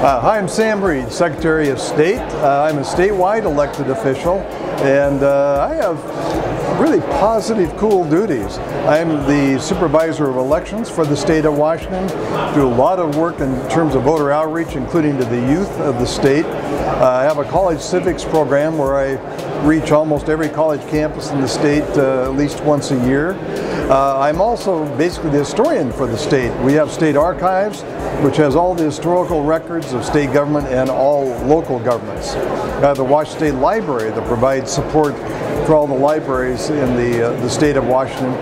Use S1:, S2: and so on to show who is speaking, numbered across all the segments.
S1: Hi, I'm Sam Reed, Secretary of State. I'm a statewide elected official, and I have really positive, cool duties. I'm the supervisor of elections for the state of Washington, do a lot of work in terms of voter outreach, including to the youth of the state. I have a college civics program where I reach almost every college campus in the state at least once a year. I'm also basically the historian for the state. We have state archives, which has all the historical records of state government and all local governments. We have the Washington State Library that provides support for all the libraries in the state of Washington.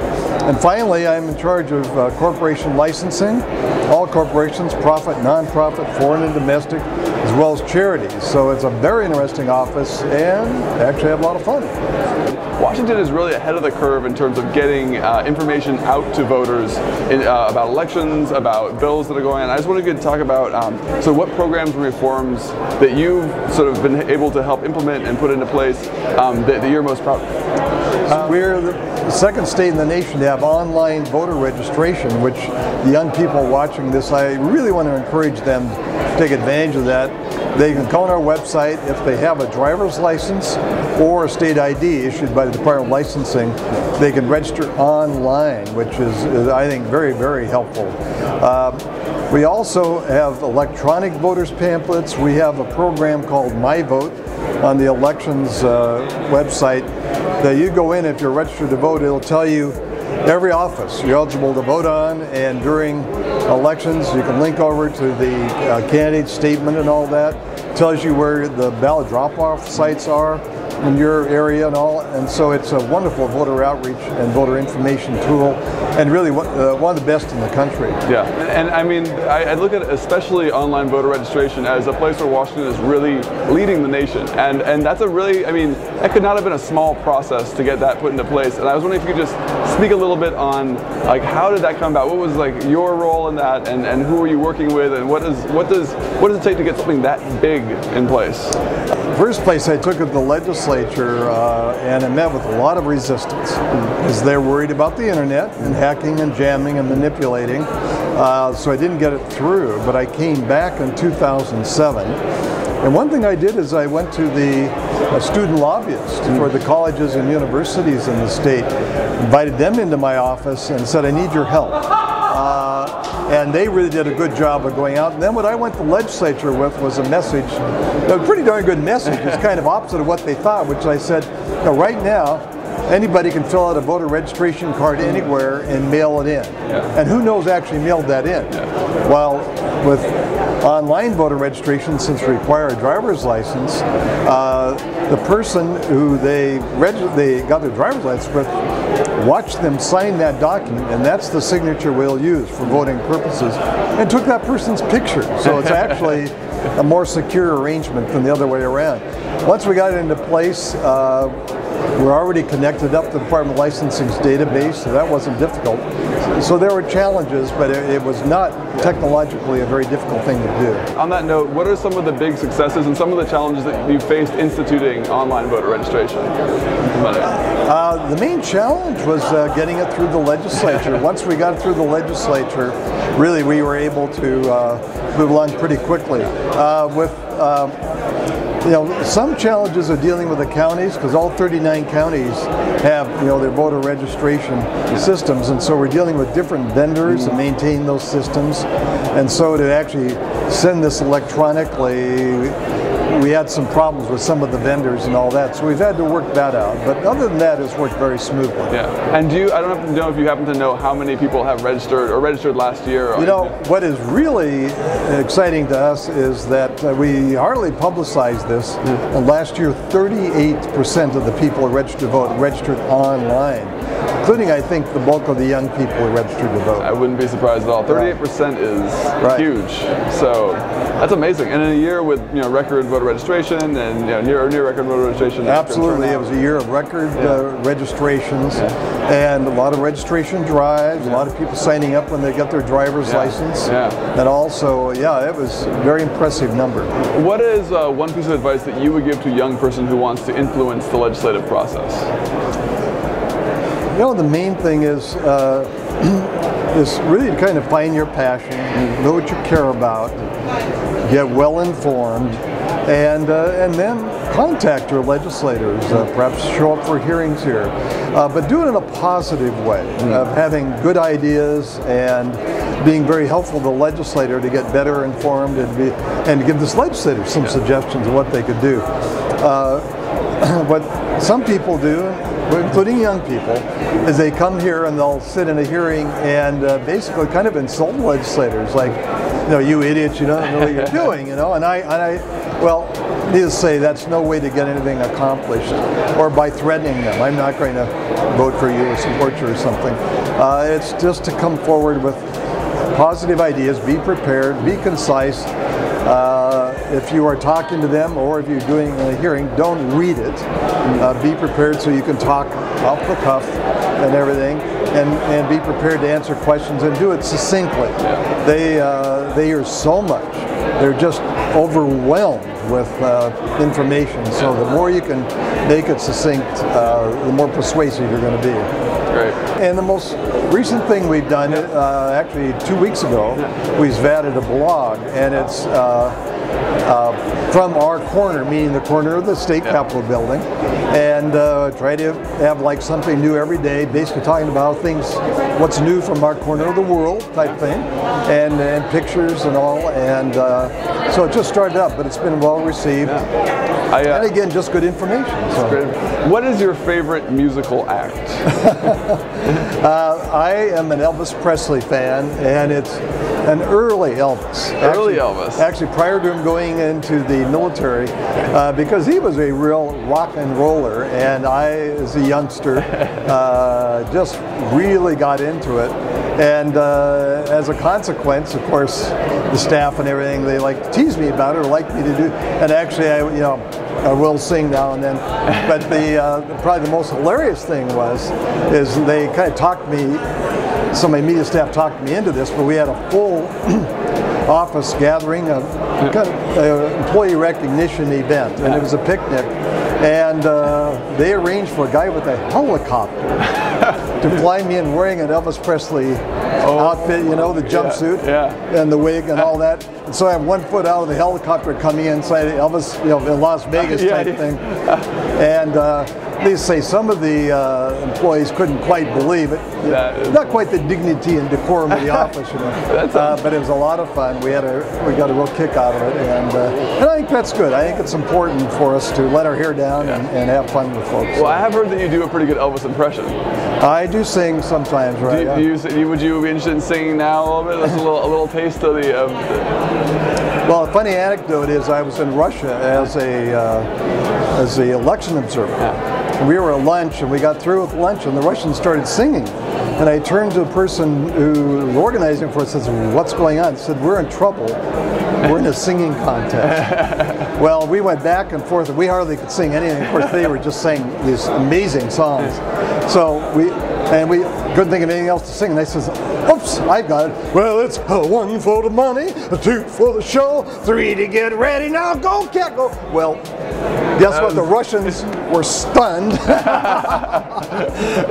S1: And finally, I'm in charge of corporation licensing, all corporations, profit, nonprofit, foreign and domestic, as well as charities. So it's a very interesting office, and I actually have a lot of fun.
S2: Washington is really ahead of the curve in terms of getting information out to voters about elections, about bills that are going on. I just wanted to talk about so what programs and reforms that you've sort of been able to help implement and put into place that you're most proud of.
S1: We're the second state in the nation to have online voter registration, which the young people watching this, I really want to encourage them to take advantage of that. They can go on our website if they have a driver's license or a state ID issued by the Department of Licensing. They can register online, which is I think, very, very helpful. We also have electronic voters pamphlets. We have a program called My Vote on the elections website that you go in if you're registered to vote. It'll tell you every office you're eligible to vote on, and during elections you can link over to the candidate statement and all that. It tells you where the ballot drop-off sites are in your area and all, and so it's a wonderful voter outreach and voter information tool, and really one of the best in the country.
S2: Yeah, and I mean, I look at especially online voter registration as a place where Washington is really leading the nation, and that's a really, I mean, that could not have been a small process to get that put into place. And I was wondering if you could just speak a little bit on, like, how did that come about? What was like your role in that, and who were you working with, and what does it take to get something that big in place?
S1: First place I took it to the legislature, and I met with a lot of resistance because they're worried about the internet and hacking and jamming and manipulating. So I didn't get it through, but I came back in 2007. And one thing I did is I went to the student lobbyists for the colleges and universities in the state, invited them into my office and said, I need your help. And they really did a good job of going out. And then what I went to the legislature with was a message, a pretty darn good message. It's kind of opposite of what they thought, which I said, right now, anybody can fill out a voter registration card anywhere and mail it in.
S2: Yeah.
S1: And who knows actually mailed that in?
S2: Yeah.
S1: While with online voter registration, since we require a driver's license, the person who they got their driver's license with, watched them sign that document, and that's the signature we'll use for voting purposes, and took that person's picture. So it's actually a more secure arrangement than the other way around. Once we got it into place, we're already connected up to the Department of Licensing's database, so that wasn't difficult. So there were challenges, but it was not technologically a very difficult thing to do.
S2: On that note, what are some of the big successes and some of the challenges that you faced instituting online voter registration?
S1: The main challenge was getting it through the legislature. Once we got it through the legislature, really we were able to move along pretty quickly. Some challenges are dealing with the counties, because all 39 counties have, their voter registration systems, and so we're dealing with different vendors to maintain those systems. And so to actually send this electronically, we had some problems with some of the vendors and all that, so we've had to work that out. But other than that, it's worked very smoothly. Yeah.
S2: And I don't have to know if you happen to know how many people have registered or registered last year.
S1: What is really exciting to us is that we hardly publicized this. And last year, 38% of the people who registered to vote registered online, including, I think, the bulk of the young people who registered to vote.
S2: I wouldn't be surprised at all. 38% is huge. So that's amazing. And in a year with record voter registration and near record voter registration.
S1: Absolutely, it was a year of record registrations and a lot of registration drives. A lot of people signing up when they got their driver's license. And also, it was a very impressive number.
S2: What is one piece of advice that you would give to a young person who wants to influence the legislative process?
S1: The main thing is is really to kind of find your passion, know what you care about, get well informed, and then contact your legislators, perhaps show up for hearings here, but do it in a positive way, of having good ideas and being very helpful to the legislator to get better informed and to give this legislator some suggestions of what they could do. What some people do, including young people, is they come here and they'll sit in a hearing and basically kind of insult legislators, like, you know, you idiots, you don't know what you're doing, you know. And well, needless to say, that's no way to get anything accomplished, or by threatening them. I'm not going to vote for you or support you or something. It's just to come forward with positive ideas, be prepared, be concise. If you are talking to them or if you're doing a hearing, don't read it. Be prepared so you can talk off the cuff and everything, and be prepared to answer questions and do it succinctly. They hear so much. They're just overwhelmed with information. So the more you can make it succinct, the more persuasive you're going to be.
S2: Great.
S1: And the most recent thing we've done, actually 2 weeks ago, we've added a blog, and it's from our corner, meaning the corner of the state capitol building, and try to have like something new every day, basically talking about things, what's new from our corner of the world type thing, and pictures and all, and so it just started up, but it's been well received. And again, just good information. So.
S2: What is your favorite musical act?
S1: I am an Elvis Presley fan, and it's an early Elvis. Actually, prior to him going into the military, because he was a real rock and roller, and I, as a youngster, just really got into it. And as a consequence, of course, the staff and everything, they like to tease me about it or like me to do. And actually, I will sing now and then. But probably the most hilarious thing is they kind of talked me. Some of my media staff talked me into this, but we had a full office gathering, a kind of employee recognition event, and it was a picnic. And they arranged for a guy with a helicopter to fly me in wearing an Elvis Presley outfit, you know, the jumpsuit and the wig and all that. And so I have 1 foot out of the helicopter coming inside Elvis, you know, in Las Vegas type thing. And they say some of the employees couldn't quite believe it. Not quite the dignity and decorum of the office, you know. But it was a lot of fun. We got a real kick out of it, and I think that's good. I think it's important for us to let our hair down and have fun with folks.
S2: Well, I have heard that you do a pretty good Elvis impression.
S1: I do sing sometimes, right?
S2: Would you be interested in singing now a little bit? That's a little taste of the.
S1: Well, a funny anecdote is I was in Russia as a election observer. We were at lunch, and we got through with lunch, and the Russians started singing. And I turned to the person who was organizing for us and said, "What's going on?" He said, "We're in trouble. We're in a singing contest." Well, we went back and forth, and we hardly could sing anything. Of course, they were just saying these amazing songs. So we couldn't think of anything else to sing. And they says, "Oops, I got it. Well, it's 1 for the money, 2 for the show, 3 to get ready. Now go, cat, go." Well, guess what? The Russians were stunned.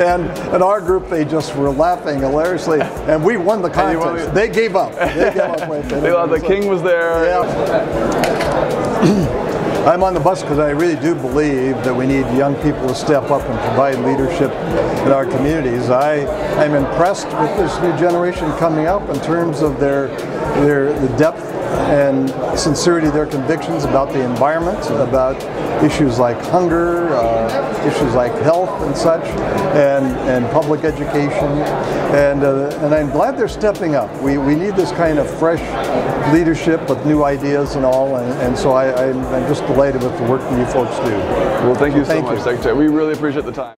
S1: and our group, they just were laughing hilariously, and we won the contest. They gave up. They gave up.
S2: The king was there.
S1: Yeah. I'm on the bus because I really do believe that we need young people to step up and provide leadership in our communities. I'm impressed with this new generation coming up in terms of the depth and sincerity of their convictions about the environment, about issues like hunger, issues like health and such, and public education, and I'm glad they're stepping up. We need this kind of fresh leadership with new ideas and all, and so I'm just delighted with the work that you folks do.
S2: Well, thank you so much, Secretary. We really appreciate the time.